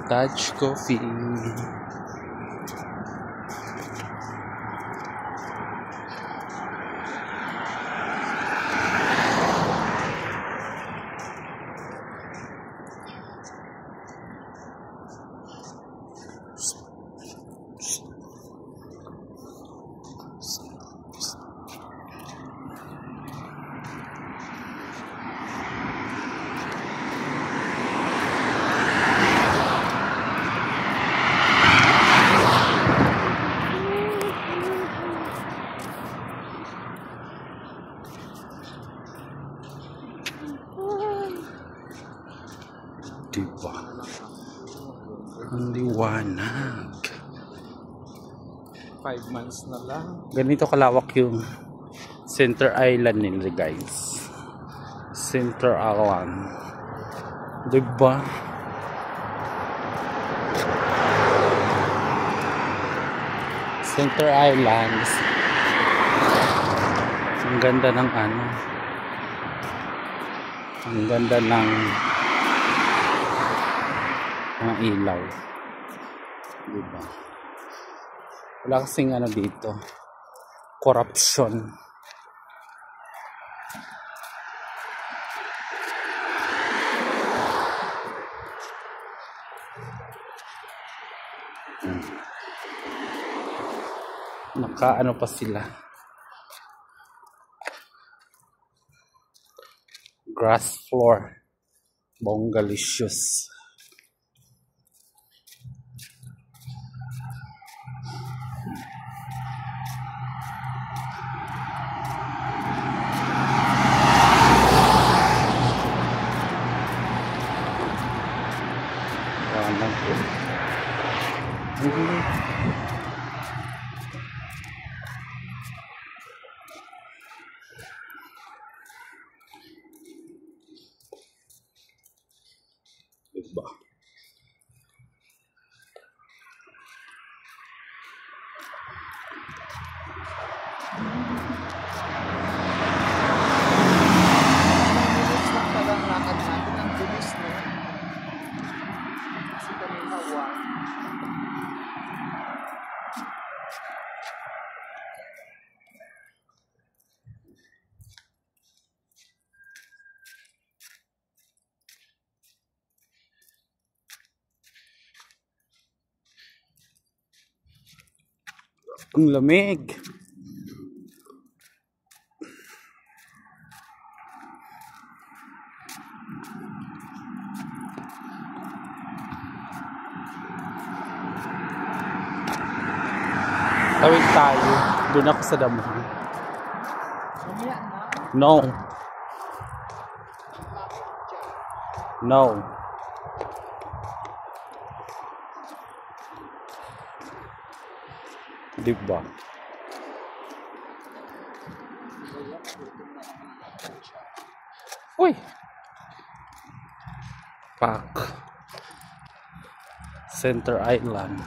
Dutch coffee. Diba? Ang liwanag. 5 months na lang. Ganito kalawak yung Center Island nila, guys. Center Island. Diba? Center Island. Ang ganda ng ano. Ang ganda ng mga ilaw. Diba? Wala kasing ano dito. Corruption. Naka-ano pa sila. Grass floor. Bongalicious. Diba? Ang lamig. Tawid tayo. Doon ako sa damuhan. No. No. Diba? Uy! Park. Center Island.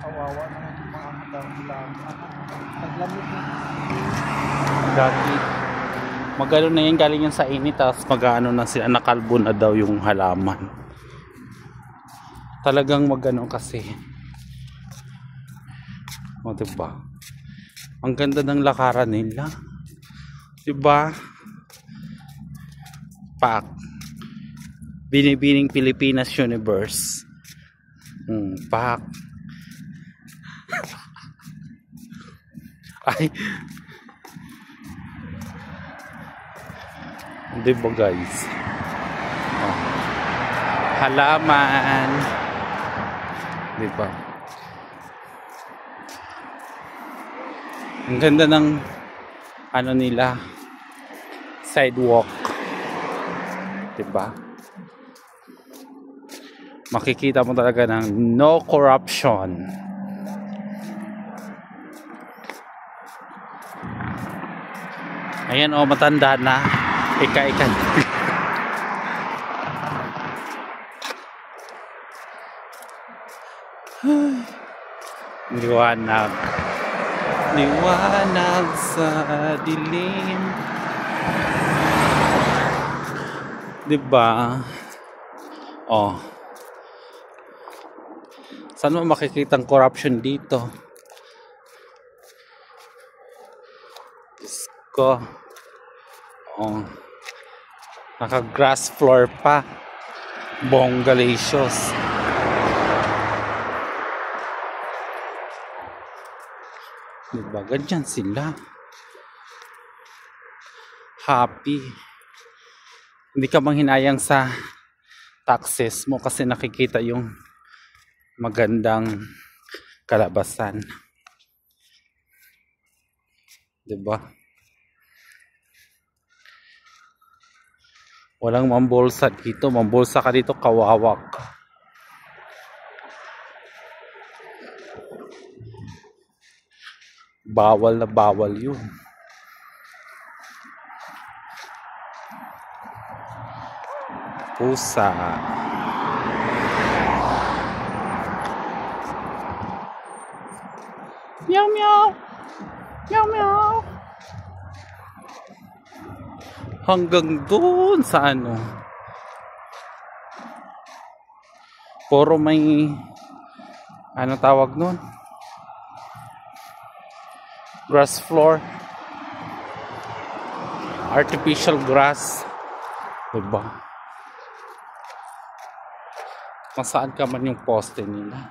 Kawawa naman yung mga madang-lang. Naglamig na. Dati. Magano na yan, galing yan sa init. Tapos mag-ano na sila, nakalbo na daw yung halaman. Talagang magano kasi. O, diba? Ang ganda ng lakaran nila. Diba? Pak. Binibining Pilipinas Universe. Pak. Ay. Diba, guys? Oh. Halaman. Diba? Ang ganda ng ano nila, sidewalk. Diba? Makikita mo talaga ng no corruption. Ayan, oh, matanda na. Ika-ika. Liwanag. Liwanag sa dilim. Diba? Oh. Saan mo makikita ang corruption dito? Diyos ko. Oh. Naka-grass floor pa. Bonggalicious. Diba? Ganyan sila. Happy. Hindi ka manghinayang sa taxes mo kasi nakikita yung magandang kalabasan. Diba? Walang mambolsa dito. Mambolsa ka dito, kawawak. Bawal na bawal yun. Pusa. Meow meow. Meow meow. Hanggang doon sa ano. Puro may ano tawag nun? Grass floor. Artificial grass. Diba? Masaan ka man yung poste nila.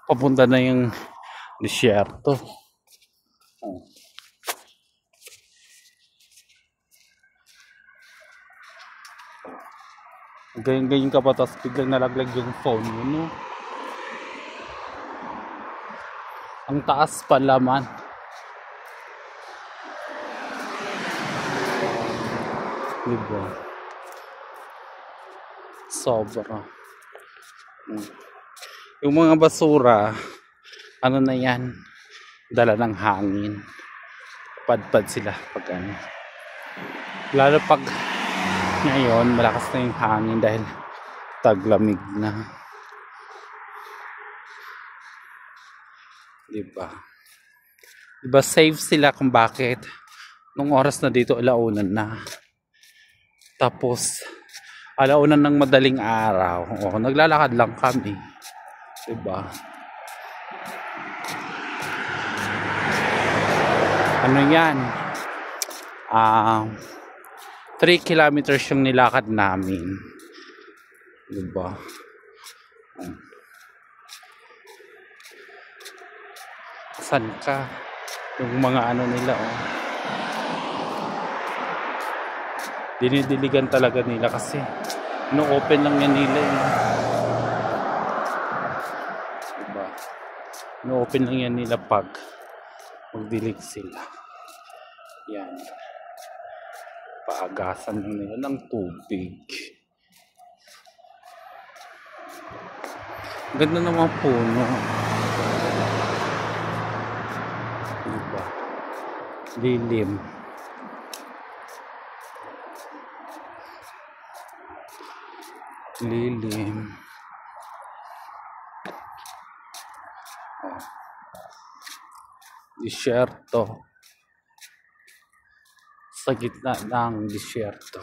Papunta na yung disyerto. Oh. Ganyan-ganyan ka pa tapos biglang nalaglag yung phone mo, no? Ang taas pala man. Diba? Sobra. Yung mga basura, ano na yan? Dala ng hangin. Padpad sila pag ano. Lalo pag ngayon, malakas na yung hangin dahil taglamig na. Diba? Diba safe sila kung bakit nung oras na dito alaunan na. Tapos alaunan ng madaling araw. O, naglalakad lang kami. Diba? Ano yan? 3 kilometers yung nilakad namin. Diba? Saan ka? Yung mga ano nila, oh. Dinidiligan talaga nila kasi no-open lang yan nila, eh. Diba? No-open lang yan nila pag magdilig sila. Yan. Paagasan lang nila ng tubig. Ganda naman puno. Diba? Lilim. Lilim. Oh. Disyerto. Sa gitna ng disyerto.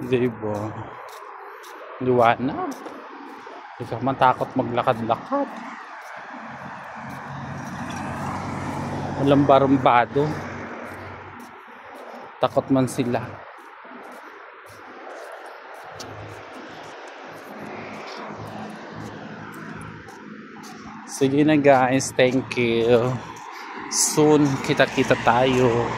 Diba? Liwanag. Hindi ka man takot maglakad-lakad. Walang barumbado. Takot man sila. Sige na guys, thank you. Soon kita-kita tayo.